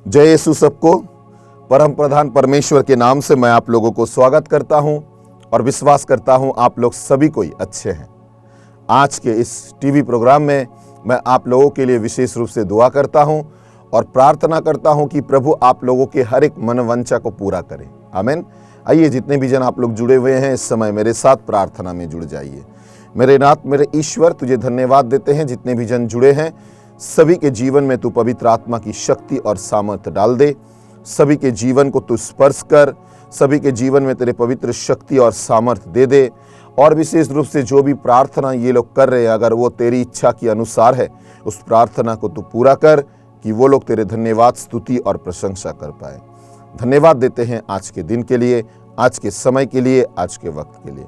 जय यीशु सबको। परम प्रधान परमेश्वर के नाम से मैं आप लोगों को स्वागत करता हूं और विश्वास करता हूं आप लोग सभी कोई अच्छे हैं। आज के इस टीवी प्रोग्राम में मैं आप लोगों के लिए विशेष रूप से दुआ करता हूं और प्रार्थना करता हूं कि प्रभु आप लोगों के हर एक मनोवांछा को पूरा करे। आमीन। आइए, जितने भी जन आप लोग जुड़े हुए हैं इस समय मेरे साथ प्रार्थना में जुड़ जाइए। मेरे नाथ मेरे ईश्वर, तुझे धन्यवाद देते हैं जितने भी जन जुड़े हैं सभी के जीवन में तू पवित्र आत्मा की शक्ति और सामर्थ्य डाल दे। सभी के जीवन को तू स्पर्श कर, सभी के जीवन में तेरे पवित्र शक्ति और सामर्थ्य दे दे। और विशेष रूप से जो भी प्रार्थना ये लोग कर रहे हैं, अगर वो तेरी इच्छा के अनुसार है, उस प्रार्थना को तू पूरा कर कि वो लोग तेरे धन्यवाद, स्तुति और प्रशंसा कर पाए। धन्यवाद देते हैं आज के दिन के लिए, आज के समय के लिए, आज के वक्त के लिए।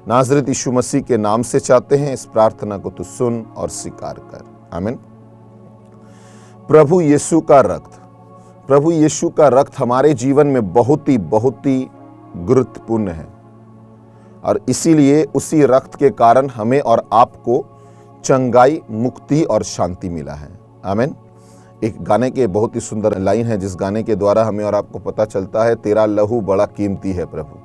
नाज़रेत यीशु मसीह के नाम से चाहते हैं इस प्रार्थना को तू सुन और स्वीकार कर। आमीन। प्रभु यीशु का रक्त हमारे जीवन में बहुत ही गुरुत्वपूर्ण है और इसीलिए उसी रक्त के कारण हमें और आपको चंगाई, मुक्ति और शांति मिला है। आमीन। एक गाने के बहुत ही सुंदर लाइन है जिस गाने के द्वारा हमें और आपको पता चलता है, तेरा लहू बड़ा कीमती है प्रभु,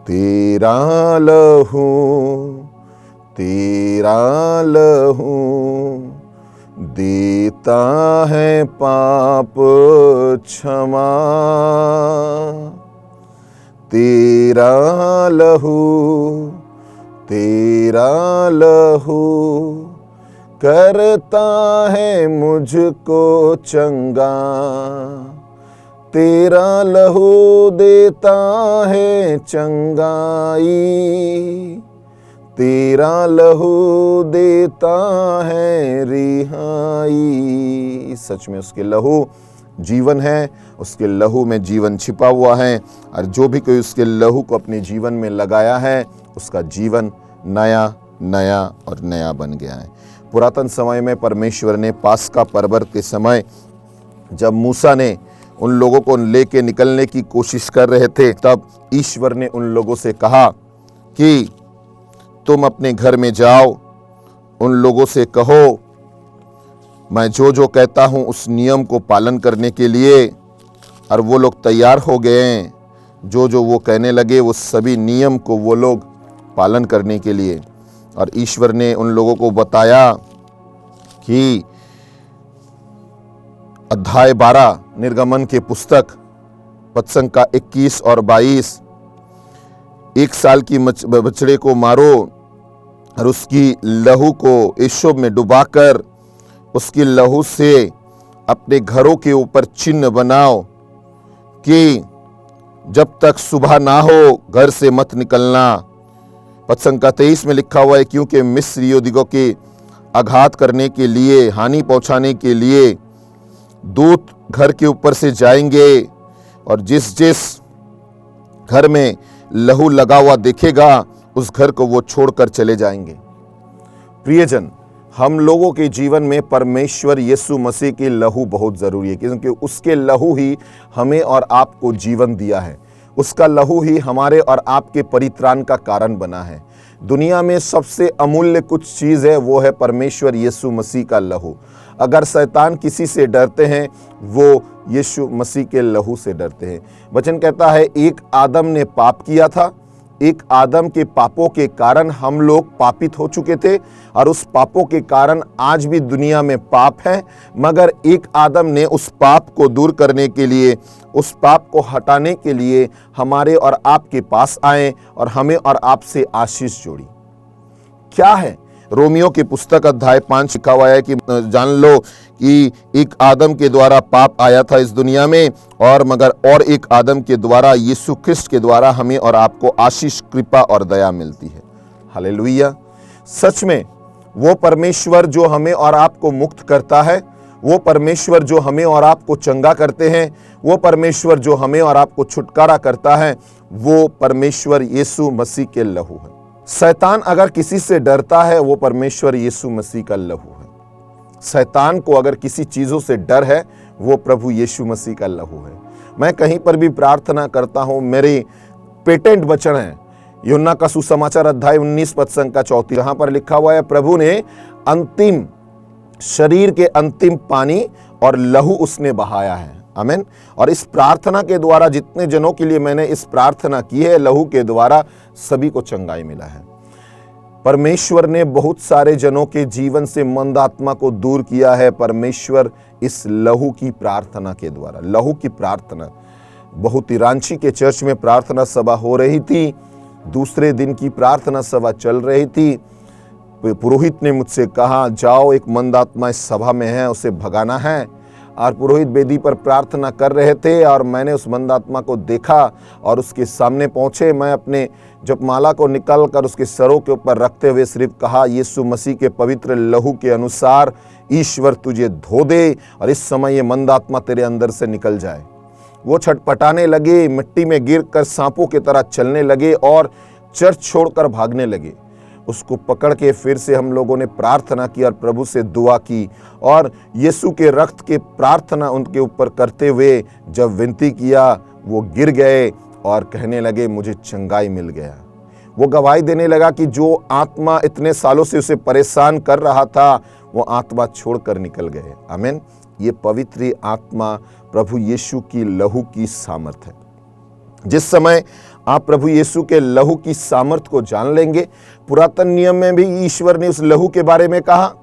तेरा लहू देता है पाप क्षमा, तेरा लहू करता है मुझको चंगा, तेरा लहू देता है चंगाई, तेरा लहू देता है रिहाई। सच में उसके लहू जीवन है, उसके लहू में जीवन छिपा हुआ है और जो भी कोई उसके लहू को अपने जीवन में लगाया है उसका जीवन नया और नया बन गया है। पुरातन समय में परमेश्वर ने पास्का पर्व के समय जब मूसा ने उन लोगों को लेके निकलने की कोशिश कर रहे थे, तब ईश्वर ने उन लोगों से कहा कि तुम अपने घर में जाओ, उन लोगों से कहो मैं जो कहता हूं उस नियम को पालन करने के लिए। और वो लोग तैयार हो गए हैं, जो वो कहने लगे वो सभी नियम को वो लोग पालन करने के लिए। और ईश्वर ने उन लोगों को बताया कि अध्याय 12 निर्गमन के पुस्तक पत्संग का 21 और 22, 1 साल की बछड़े को मारो और उसकी लहू को ईसोप में डुबाकर उसकी लहू से अपने घरों के ऊपर चिन्ह बनाओ कि जब तक सुबह ना हो घर से मत निकलना। पत्संग का 23 में लिखा हुआ है, क्योंकि मिस्र योद्धाओं के आघात करने के लिए, हानि पहुंचाने के लिए दूत घर के ऊपर से जाएंगे और जिस घर में लहू लगा हुआ देखेगा उस घर को वो छोड़कर चले जाएंगे। प्रियजन, हम लोगों के जीवन में परमेश्वर यीशु मसीह की लहू बहुत ज़रूरी है, क्योंकि उसके लहू ही हमें और आपको जीवन दिया है। उसका लहू ही हमारे और आपके परित्राण का कारण बना है। दुनिया में सबसे अमूल्य कुछ चीज़ है, वो है परमेश्वर यीशु मसीह का लहू। अगर शैतान किसी से डरते हैं वो यीशु मसीह के लहू से डरते हैं। वचन कहता है एक आदम ने पाप किया था, एक आदम के पापों के कारण हम लोग पापित हो चुके थे और उस पापों के कारण आज भी दुनिया में पाप है। मगर एक आदम ने उस पाप को दूर करने के लिए, उस पाप को हटाने के लिए हमारे और आपके पास आए और हमें और आपसे आशीष जोड़ी। क्या है? रोमियो की पुस्तक अध्याय 5 लिखा हुआ है कि जान लो कि एक आदम के द्वारा पाप आया था इस दुनिया में और एक आदम के द्वारा, यीशु ख्रिस्ट के द्वारा हमें और आपको आशीष, कृपा और दया मिलती है। हालेलुया। सच में वो परमेश्वर जो हमें और आपको मुक्त करता है, वो परमेश्वर जो हमें और आपको चंगा करते हैं, वो परमेश्वर जो हमें और आपको छुटकारा करता है, वो परमेश्वर यीशु मसीह के लहू है। शैतान अगर किसी से डरता है वो परमेश्वर यीशु मसीह का लहू है। शैतान को अगर किसी चीज़ों से डर है वो प्रभु यीशु मसीह का लहू है। मैं कहीं पर भी प्रार्थना करता हूँ, मेरे पेटेंट वचन है यूहन्ना का सुसमाचार अध्याय 19 पद का 34, जहाँ पर लिखा हुआ है प्रभु ने अंतिम शरीर के अंतिम पानी और लहू उसने बहाया है। आमीन। और इस प्रार्थना के द्वारा जितने जनों के लिए मैंने इस प्रार्थना की है, लहू के द्वारा सभी को चंगाई मिला है। परमेश्वर ने बहुत सारे जनों के जीवन से मंद आत्मा को दूर किया है। परमेश्वर इस लहू की प्रार्थना के द्वारा, लहू की प्रार्थना, बहुत ही रांची के चर्च में प्रार्थना सभा हो रही थी। दूसरे दिन की प्रार्थना सभा चल रही थी। पुरोहित ने मुझसे कहा, जाओ एक मंद आत्मा इस सभा में है, उसे भगाना है। और पुरोहित वेदी पर प्रार्थना कर रहे थे और मैंने उस मंद आत्मा को देखा और उसके सामने पहुंचे। मैं अपने जपमाला को निकाल कर उसके सरों के ऊपर रखते हुए सिर्फ कहा, यीशु मसीह के पवित्र लहू के अनुसार ईश्वर तुझे धो दे और इस समय ये मंद आत्मा तेरे अंदर से निकल जाए। वो छटपटाने लगे, मिट्टी में गिरकर सांपों की तरह चलने लगे और चर्च छोड़कर भागने लगे। उसको पकड़ के फिर से हम लोगों ने प्रार्थना की और प्रभु से दुआ की और यीशु के रक्त के प्रार्थना उनके ऊपर करते हुए जब विनती किया, वो गिर गए और कहने लगे मुझे चंगाई मिल गया। वो गवाही देने लगा कि जो आत्मा इतने सालों से उसे परेशान कर रहा था, वो आत्मा छोड़कर निकल गए। आमीन। ये पवित्र आत्मा प्रभु यीशु की लहू की सामर्थ है। जिस समय आप प्रभु यीशु के लहू की सामर्थ को जान लेंगे, पुरातन नियम में भी ईश्वर ने उस लहू के बारे में कहा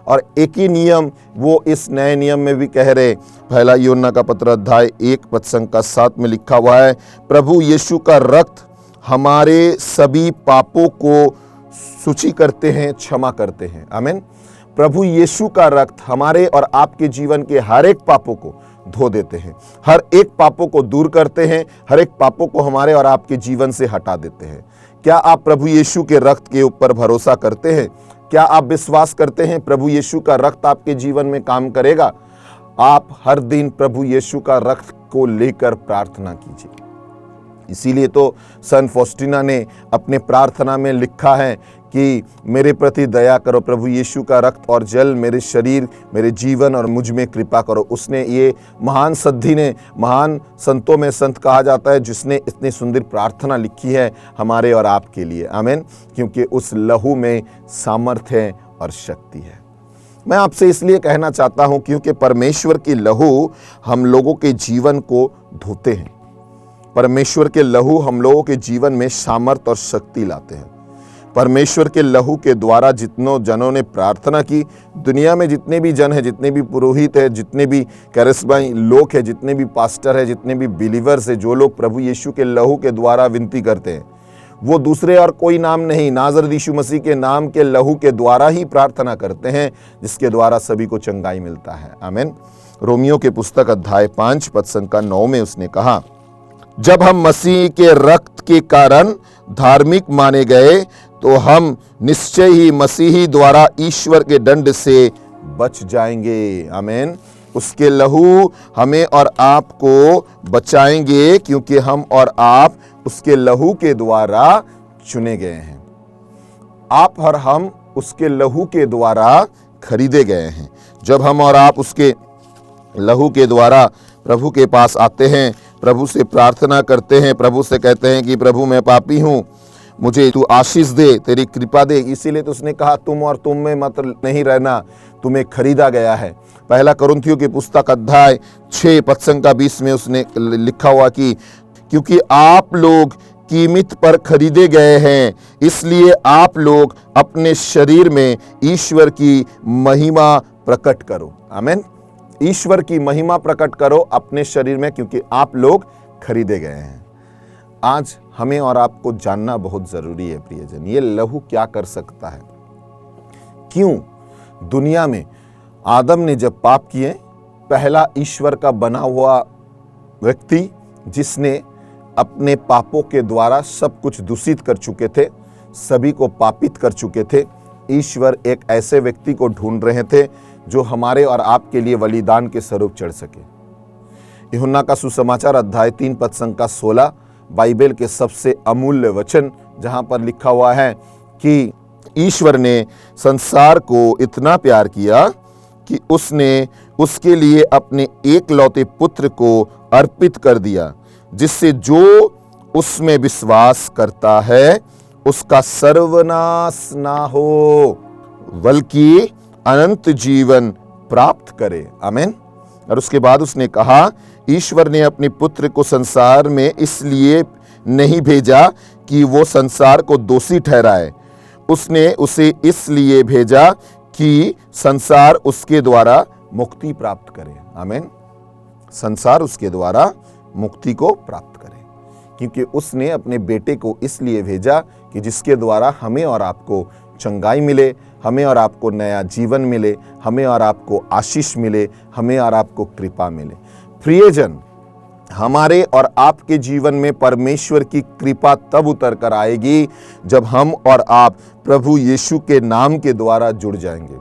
और एक ही नियम वो इस नए नियम में भी कह रहे। पहला यूहन्ना का पत्र अध्याय 1:7 में लिखा हुआ है, प्रभु यीशु का रक्त हमारे सभी पापों को सूची करते हैं, क्षमा करते हैं। आमीन। प्रभु यीशु का रक्त हमारे और आपके जीवन के हर एक पापों को धो देते हैं, हर एक पापों को दूर करते हैं, हर एक पापों को हमारे और आपके जीवन से हटा देते हैं। क्या आप प्रभु यीशु के रक्त के ऊपर भरोसा करते हैं? क्या आप विश्वास करते हैं प्रभु यीशु का रक्त आपके जीवन में काम करेगा? आप हर दिन प्रभु यीशु का रक्त को लेकर प्रार्थना कीजिए। इसीलिए तो संत फॉस्टिना ने अपने प्रार्थना में लिखा है कि मेरे प्रति दया करो प्रभु यीशु का रक्त और जल मेरे शरीर, मेरे जीवन और मुझ में कृपा करो। उसने ये महान सद्धी ने, महान संतों में संत कहा जाता है जिसने इतनी सुंदर प्रार्थना लिखी है हमारे और आपके लिए। आमीन। क्योंकि उस लहू में सामर्थ्य है और शक्ति है। मैं आपसे इसलिए कहना चाहता हूं क्योंकि परमेश्वर की लहू हम लोगों के जीवन को धोते हैं। परमेश्वर के लहू हम लोगों के जीवन में सामर्थ और शक्ति लाते हैं। परमेश्वर के लहू के द्वारा जितनों जनों ने प्रार्थना की, दुनिया में जितने भी जन हैं, जितने भी पुरोहित हैं, जितने भी कैरिस्माई लोग हैं, जितने भी पास्टर हैं, जितने भी बिलीवर्स हैं, जो लोग प्रभु यीशु के लहू के द्वारा विनती करते हैं, वो दूसरे और कोई नाम नहीं, नाज़रेत यीशु मसीह के नाम के लहू के द्वारा ही प्रार्थना करते हैं, जिसके द्वारा सभी को चंगाई मिलता है। आमीन। रोमियो के पुस्तक अध्याय 5:9 में उसने कहा, जब हम मसीह के रक्त के कारण धार्मिक माने गए तो हम निश्चय ही मसीही द्वारा ईश्वर के दंड से बच जाएंगे। आमीन। उसके लहू हमें और आपको बचाएंगे क्योंकि हम और आप उसके लहू के द्वारा चुने गए हैं। आप और हम उसके लहू के द्वारा खरीदे गए हैं। जब हम और आप उसके लहू के द्वारा प्रभु के पास आते हैं, प्रभु से प्रार्थना करते हैं, प्रभु से कहते हैं कि प्रभु मैं पापी हूँ, मुझे तू आशीष दे, तेरी कृपा दे। इसीलिए तो उसने कहा तुम और तुम में मत नहीं रहना, तुम्हें खरीदा गया है। पहला कुरिन्थियों की पुस्तक अध्याय 6:20 में उसने लिखा हुआ कि क्योंकि आप लोग कीमत पर खरीदे गए हैं, इसलिए आप लोग अपने शरीर में ईश्वर की महिमा प्रकट करो। आमीन। ईश्वर की महिमा प्रकट करो अपने शरीर में, क्योंकि आप लोग खरीदे गए हैं। आज हमें और आपको जानना बहुत जरूरी है प्रियजन, ये लहू क्या कर सकता है। क्यों दुनिया में आदम ने जब पाप किए, पहला ईश्वर का बना हुआ व्यक्ति जिसने अपने पापों के द्वारा सब कुछ दूषित कर चुके थे, सभी को पापित कर चुके थे, ईश्वर एक ऐसे व्यक्ति को ढूंढ रहे थे जो हमारे और आपके लिए बलिदान के स्वरूप चढ़ सके। यूहन्ना का सुसमाचार अध्याय 3:16 बाइबल के सबसे अमूल्य वचन, जहां पर लिखा हुआ है कि ईश्वर ने संसार को इतना प्यार किया कि उसने उसके लिए अपने एकलौते पुत्र को अर्पित कर दिया, जिससे जो उसमें विश्वास करता है उसका सर्वनाश ना हो बल्कि अनंत जीवन प्राप्त करे। आमीन। और उसके बाद उसने कहा ईश्वर ने अपने पुत्र को संसार में इसलिए नहीं भेजा कि वो संसार को दोषी ठहराए, उसने उसे इसलिए भेजा कि संसार उसके द्वारा मुक्ति प्राप्त करे। आमीन। संसार उसके द्वारा मुक्ति को प्राप्त करे, क्योंकि उसने अपने बेटे को इसलिए भेजा कि जिसके द्वारा हमें और आपको चंगाई मिले, हमें और आपको नया जीवन मिले, हमें और आपको आशीष मिले, हमें और आपको कृपा मिले। प्रियजन, हमारे और आपके जीवन में परमेश्वर की कृपा तब उतर कर आएगी जब हम और आप प्रभु यीशु के नाम के द्वारा जुड़ जाएंगे।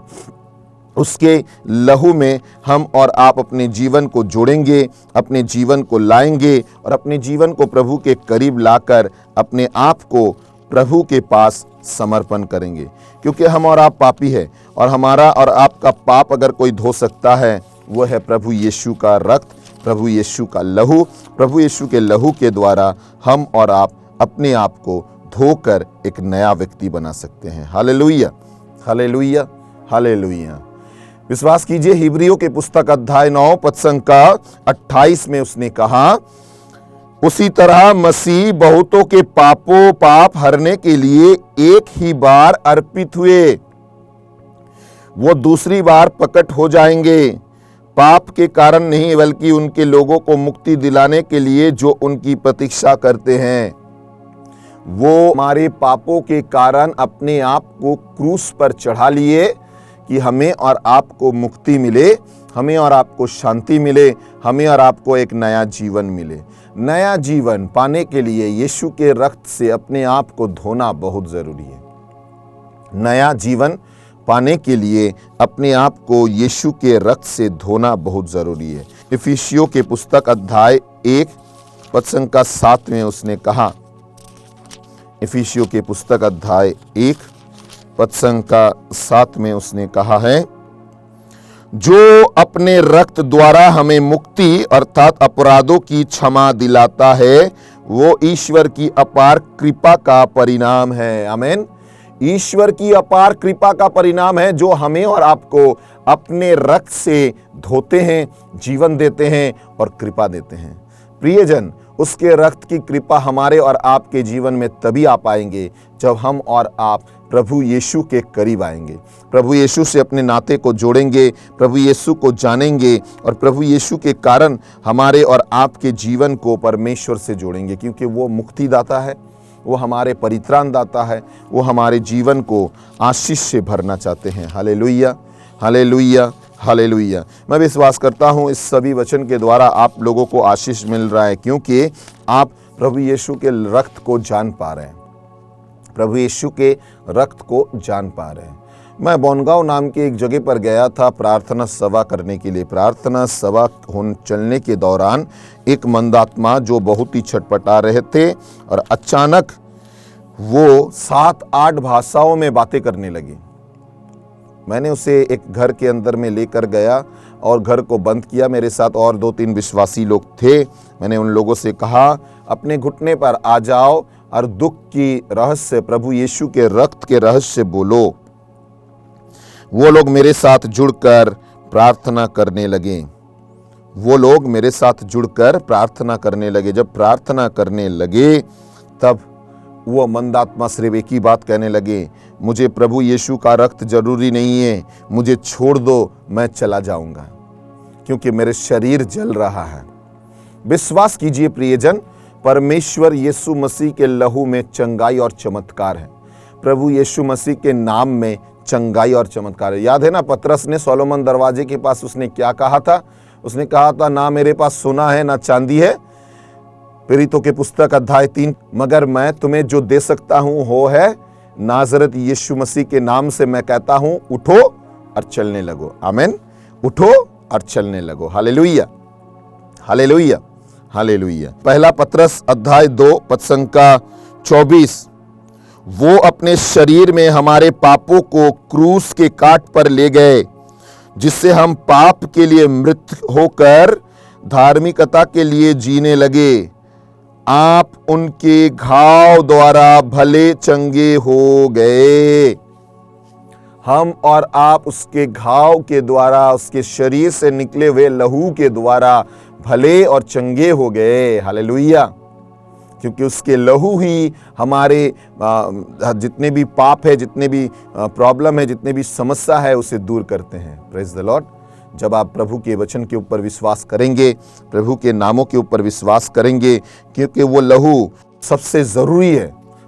उसके लहू में हम और आप अपने जीवन को जोड़ेंगे, अपने जीवन को लाएंगे और अपने जीवन को प्रभु के करीब लाकर अपने आप को प्रभु के पास समर्पण करेंगे। क्योंकि हम और आप पापी हैं और हमारा और आपका पाप अगर कोई धो सकता है वो है प्रभु यीशु का रक्त, प्रभु यीशु का लहू। प्रभु यीशु के लहू के द्वारा हम और आप अपने आप को धोकर एक नया व्यक्ति बना सकते हैं। Hallelujah, hallelujah, hallelujah. विश्वास कीजिए, हिब्रियों के पुस्तक अध्याय 9 पद संख्या 28 में उसने कहा, उसी तरह मसीह बहुतों के पाप हरने के लिए एक ही बार अर्पित हुए, वो दूसरी बार प्रकट हो जाएंगे, पाप के कारण नहीं बल्कि उनके लोगों को मुक्ति दिलाने के लिए जो उनकी प्रतीक्षा करते हैं। वो हमारे पापों के कारण अपने आप को क्रूस पर चढ़ा लिए कि हमें और आपको मुक्ति मिले, हमें और आपको शांति मिले, हमें और आपको एक नया जीवन मिले। नया जीवन पाने के लिए यीशु के रक्त से अपने आप को धोना बहुत जरूरी है। नया जीवन पाने के लिए अपने आप को यीशु के रक्त से धोना बहुत जरूरी है। इफिसियों के पुस्तक अध्याय 1 पद संख्या 7 में उसने कहा, इफिसियों के पुस्तक अध्याय 1 पद संख्या 7 में उसने कहा है, जो अपने रक्त द्वारा हमें मुक्ति अर्थात अपराधों की क्षमा दिलाता है, वो ईश्वर की अपार कृपा का परिणाम है। आमीन। ईश्वर की अपार कृपा का परिणाम है जो हमें और आपको अपने रक्त से धोते हैं, जीवन देते हैं और कृपा देते हैं। प्रियजन, उसके रक्त की कृपा हमारे और आपके जीवन में तभी आ पाएंगे जब हम और आप प्रभु यीशु के करीब आएंगे, प्रभु यीशु से अपने नाते को जोड़ेंगे, प्रभु यीशु को जानेंगे और प्रभु यीशु के कारण हमारे और आपके जीवन को परमेश्वर से जोड़ेंगे, क्योंकि वो मुक्तिदाता है, वो हमारे परित्राण दाता है, वो हमारे जीवन को आशीष से भरना चाहते हैं। Hallelujah, hallelujah, hallelujah. मैं विश्वास करता हूँ इस सभी वचन के द्वारा आप लोगों को आशीष मिल रहा है, क्योंकि आप प्रभु यीशु के रक्त को जान पा रहे हैं, प्रभु यीशु के रक्त को जान पा रहे हैं। मैं बोनगांव नाम की एक जगह पर गया था प्रार्थना सभा करने के लिए। प्रार्थना सभा चलने के दौरान एक मंदात्मा जो बहुत ही छटपटा रहे थे और अचानक वो 7-8 भाषाओं में बातें करने लगे। मैंने उसे एक घर के अंदर में लेकर गया और घर को बंद किया। मेरे साथ और 2-3 विश्वासी लोग थे। मैंने उन लोगों से कहा, अपने घुटने पर आ जाओ और दुख की रहस्य, प्रभु यीशु के रक्त के रहस्य बोलो। वो लोग मेरे साथ जुड़कर प्रार्थना करने लगे। वो लोग मेरे साथ जुड़कर प्रार्थना करने लगे। जब प्रार्थना करने लगे तब वो मंदात्मा सिर्फ एक ही बात कहने लगे, मुझे प्रभु यीशु का रक्त जरूरी नहीं है, मुझे छोड़ दो, मैं चला जाऊंगा, क्योंकि मेरे शरीर जल रहा है। विश्वास कीजिए प्रियजन, परमेश्वर यीशु मसीह के लहू में चंगाई और चमत्कार है। प्रभु यीशु मसीह के नाम में चंगाई और चमत्कार है। याद है ना, पतरस ने सोलोमन दरवाजे के पास उसने क्या कहा था? उसने कहा था, ना मेरे पास सोना है ना चांदी है, प्रेरितों के पुस्तक अध्याय 3, मगर मैं तुम्हें जो दे सकता हूं वो है नाजरत यीशु मसीह के नाम से मैं कहता हूं, उठो और चलने लगो। आमीन। उठो और चलने लगो। Hallelujah, hallelujah, hallelujah. पहला पतरस अध्याय 2 पद संख्या 24, वो अपने शरीर में हमारे पापों को क्रूस के काट पर ले गए, जिससे हम पाप के लिए मृत होकर धार्मिकता के लिए जीने लगे। आप उनके घाव द्वारा भले चंगे हो गए। हम और आप उसके घाव के द्वारा, उसके शरीर से निकले हुए लहू के द्वारा भले और चंगे हो गए। हालेलुया। क्योंकि उसके लहू ही हमारे जितने भी पाप है, जितने भी प्रॉब्लम है, जितने भी समस्या है, उसे दूर करते हैं। Praise the Lord. जब आप प्रभु के वचन के ऊपर विश्वास करेंगे, प्रभु के नामों के ऊपर विश्वास करेंगे, क्योंकि वो लहू सबसे ज़रूरी है।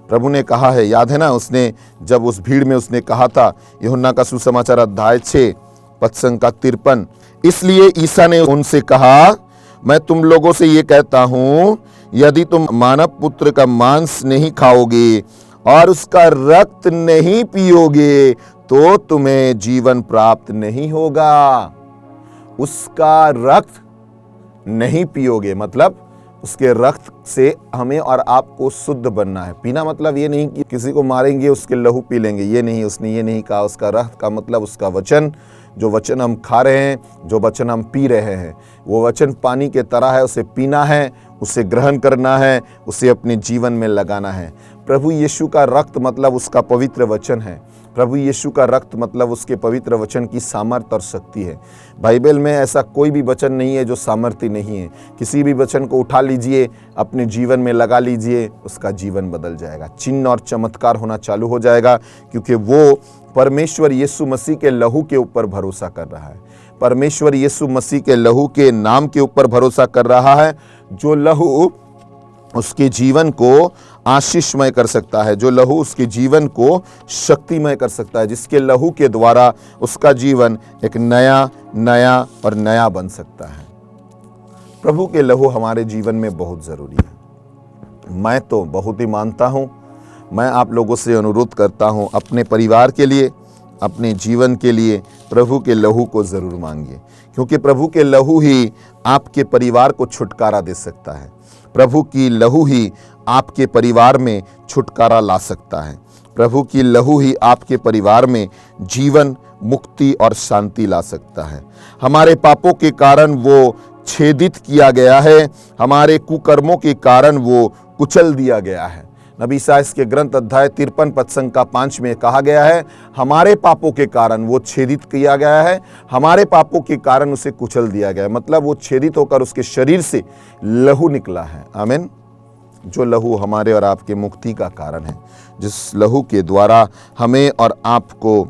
प्रभु ने कहा है, याद है ना, उसने जब उस भीड़ में उसने कहा था, यूहन्ना का सुसमाचार अध्याय 6 पद संख्या 53, इसलिए ईसा ने उनसे कहा, मैं तुम लोगों से ये कहता हूं, यदि तुम मानव पुत्र का मांस नहीं खाओगे और उसका रक्त नहीं पियोगे तो तुम्हें जीवन प्राप्त नहीं होगा। उसका रक्त नहीं पियोगे मतलब उसके रक्त से हमें और आपको शुद्ध बनना है। पीना मतलब ये नहीं कि किसी को मारेंगे उसके लहू पी लेंगे, ये नहीं, उसने ये नहीं कहा। उसका रक्त का मतलब उसका वचन, जो वचन हम खा रहे हैं, जो वचन हम पी रहे हैं, वो वचन पानी के तरह है। उसे पीना है, उसे ग्रहण करना है, उसे अपने जीवन में लगाना है। प्रभु यीशु का रक्त मतलब उसका पवित्र वचन है। प्रभु यीशु का रक्त मतलब उसके पवित्र वचन की सामर्थ और शक्ति है। बाइबल में ऐसा कोई भी वचन नहीं है जो सामर्थ्य नहीं है। किसी भी वचन को उठा लीजिए, अपने जीवन में लगा लीजिए, उसका जीवन बदल जाएगा। चिन्ह और चमत्कार होना चालू हो जाएगा, क्योंकि वो परमेश्वर यीशु मसीह के लहू के ऊपर भरोसा कर रहा है। परमेश्वर यीशु मसीह के लहू के नाम के ऊपर भरोसा कर रहा है, जो लहू उसके जीवन को आशीषमय कर सकता है, जो लहू उसके जीवन को शक्तिमय कर सकता है, जिसके लहू के द्वारा उसका जीवन एक नया और नया बन सकता है। प्रभु के लहू हमारे जीवन में बहुत ज़रूरी है। मैं तो बहुत ही मानता हूँ। मैं आप लोगों से अनुरोध करता हूँ, अपने परिवार के लिए, अपने जीवन के लिए प्रभु के लहू को ज़रूर मांगिए, क्योंकि प्रभु के लहू ही आपके परिवार को छुटकारा दे सकता है। प्रभु की लहू ही आपके परिवार में छुटकारा ला सकता है। प्रभु की लहू ही आपके परिवार में जीवन, मुक्ति और शांति ला सकता है। हमारे पापों के कारण वो छेदित किया गया है, हमारे कुकर्मों के कारण वो कुचल दिया गया है। नबी ईसाइयाह के ग्रंथ अध्याय 53 पद संख्या 5 में कहा गया है, हमारे पापों के कारण वो छेदित किया गया है, हमारे पापों के कारण उसे कुचल दिया गया है। मतलब वो छेदित होकर उसके शरीर से लहू निकला है। आमीन। जो लहू हमारे और आपके मुक्ति का कारण है, जिस लहू के द्वारा हमें और आपको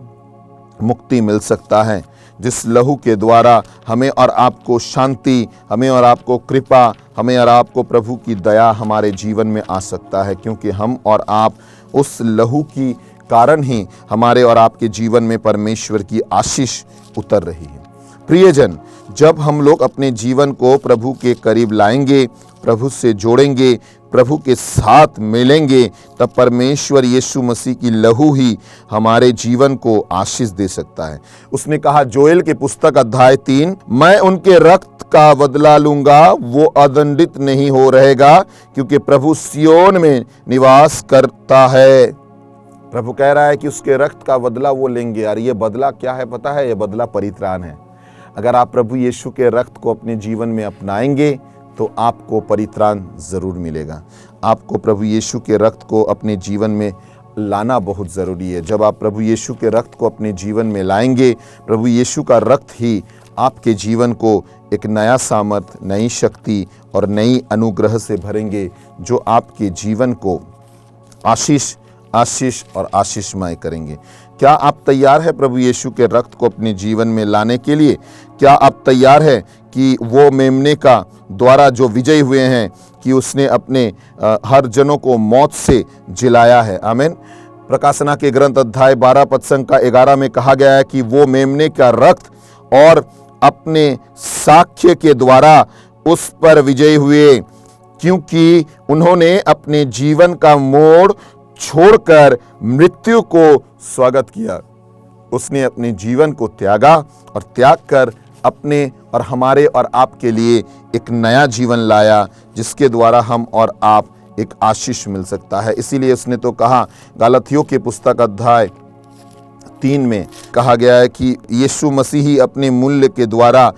मुक्ति मिल सकता है, जिस लहू के द्वारा हमें और आपको शांति, हमें और आपको कृपा, हमें और आपको प्रभु की दया हमारे जीवन में आ सकता है, क्योंकि हम और आप उस लहू की कारण ही हमारे और आपके जीवन में परमेश्वर की आशीष उतर रही है। प्रियजन, जब हम लोग अपने जीवन को प्रभु के करीब लाएंगे, प्रभु से जोड़ेंगे, प्रभु के साथ मिलेंगे, तब परमेश्वर यीशु मसीह की लहू ही हमारे जीवन को आशीष दे सकता है। उसने कहा जोएल की पुस्तक अध्याय 3, मैं उनके रक्त का बदला लूंगा, वो अदंडित नहीं हो रहेगा, क्योंकि प्रभु सियोन में निवास करता है। प्रभु कह रहा है कि उसके रक्त का बदला वो लेंगे। यार, ये बदला क्या है पता है? ये बदला परित्राण है। अगर आप प्रभु यीशु के रक्त को अपने जीवन में अपनाएंगे तो आपको परित्राण जरूर मिलेगा। आपको प्रभु यीशु के रक्त को अपने जीवन में लाना बहुत ज़रूरी है। जब आप प्रभु यीशु के रक्त को अपने जीवन में लाएंगे, प्रभु यीशु का रक्त ही आपके जीवन को एक नया सामर्थ, नई शक्ति और नई अनुग्रह से भरेंगे, जो आपके जीवन को आशीष और आशीषमय करेंगे। क्या आप तैयार है प्रभु यीशु के रक्त को अपने जीवन में लाने के लिए? क्या आप तैयार है कि वो मेमने का द्वारा जो विजयी हुए हैं, कि उसने अपने हर जनों को मौत से जिलाया है? आमीन। प्रकाशना के ग्रंथ अध्याय 12 पद संख्या 11 में कहा गया है कि वो मेमने का रक्त और अपने साक्ष्य के द्वारा उस पर विजयी हुए, क्योंकि उन्होंने अपने जीवन का मोड़ छोड़कर मृत्यु को स्वागत किया। उसने अपने जीवन को त्यागा और त्याग कर अपने और हमारे और आपके लिए एक नया जीवन लाया, जिसके द्वारा हम और आप एक आशीष मिल सकता है। इसीलिए उसने तो कहा, गलातियों की पुस्तक अध्याय 3 में कहा गया है कि यीशु मसीह ही अपने मूल्य के द्वारा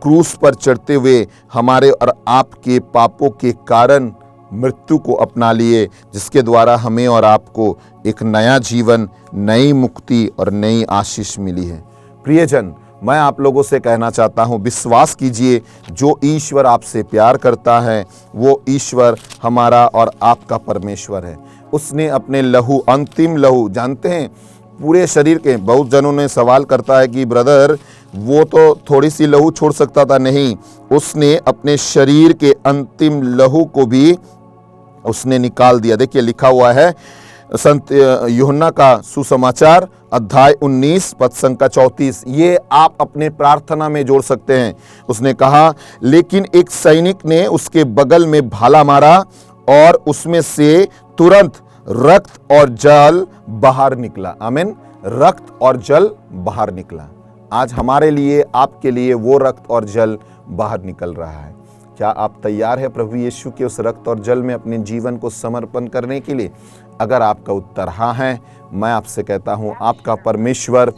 क्रूस पर चढ़ते हुए हमारे और आपके पापों के कारण मृत्यु को अपना लिए, जिसके द्वारा हमें और आपको एक नया जीवन, नई मुक्ति और नई आशीष मिली है। प्रियजन, मैं आप लोगों से कहना चाहता हूँ, विश्वास कीजिए, जो ईश्वर आपसे प्यार करता है वो ईश्वर हमारा और आपका परमेश्वर है। उसने अपने लहू, अंतिम लहू, जानते हैं पूरे शरीर के, बहुत जनों ने सवाल करता है कि ब्रदर वो तो थोड़ी सी लहू छोड़ सकता था, नहीं, उसने अपने शरीर के अंतिम लहू को भी उसने निकाल दिया। देखिए लिखा हुआ है संत यूहन्ना का सुसमाचार अध्याय 19 पद संख्या 34, ये आप अपने प्रार्थना में जोड़ सकते हैं। उसने कहा, लेकिन एक सैनिक ने उसके बगल में भाला मारा और उसमें से तुरंत रक्त और जल बाहर निकला। आमीन। रक्त और जल बाहर निकला। आज हमारे लिए, आपके लिए वो रक्त और जल बाहर निकल रहा है। क्या आप तैयार हैं प्रभु यीशु के उस रक्त और जल में अपने जीवन को समर्पण करने के लिए? अगर आपका उत्तर हाँ है, मैं आपसे कहता हूँ, आपका परमेश्वर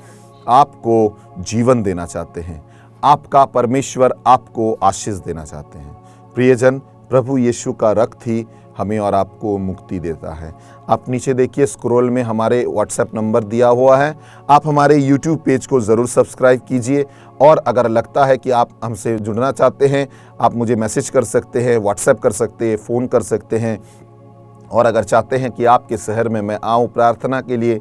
आपको जीवन देना चाहते हैं, आपका परमेश्वर आपको आशीष देना चाहते हैं। प्रियजन, प्रभु यीशु का रक्त ही हमें और आपको मुक्ति देता है। आप नीचे देखिए, स्क्रॉल में हमारे व्हाट्सएप नंबर दिया हुआ है। आप हमारे यूट्यूब पेज को ज़रूर सब्सक्राइब कीजिए, और अगर लगता है कि आप हमसे जुड़ना चाहते हैं, आप मुझे मैसेज कर सकते हैं, व्हाट्सएप कर सकते हैं, फ़ोन कर सकते हैं। और अगर चाहते हैं कि आपके शहर में मैं आऊँ प्रार्थना के लिए,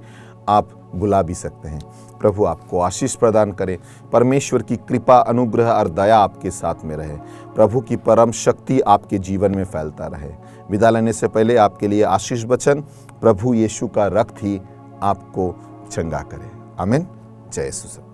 आप बुला भी सकते हैं। प्रभु आपको आशीष प्रदान करे। परमेश्वर की कृपा, अनुग्रह और दया आपके साथ में रहे। प्रभु की परम शक्ति आपके जीवन में फैलता रहे। विदा लेने से पहले आपके लिए आशीष वचन, प्रभु यीशु का रक्त ही आपको चंगा करे। आमीन। जय यीशु।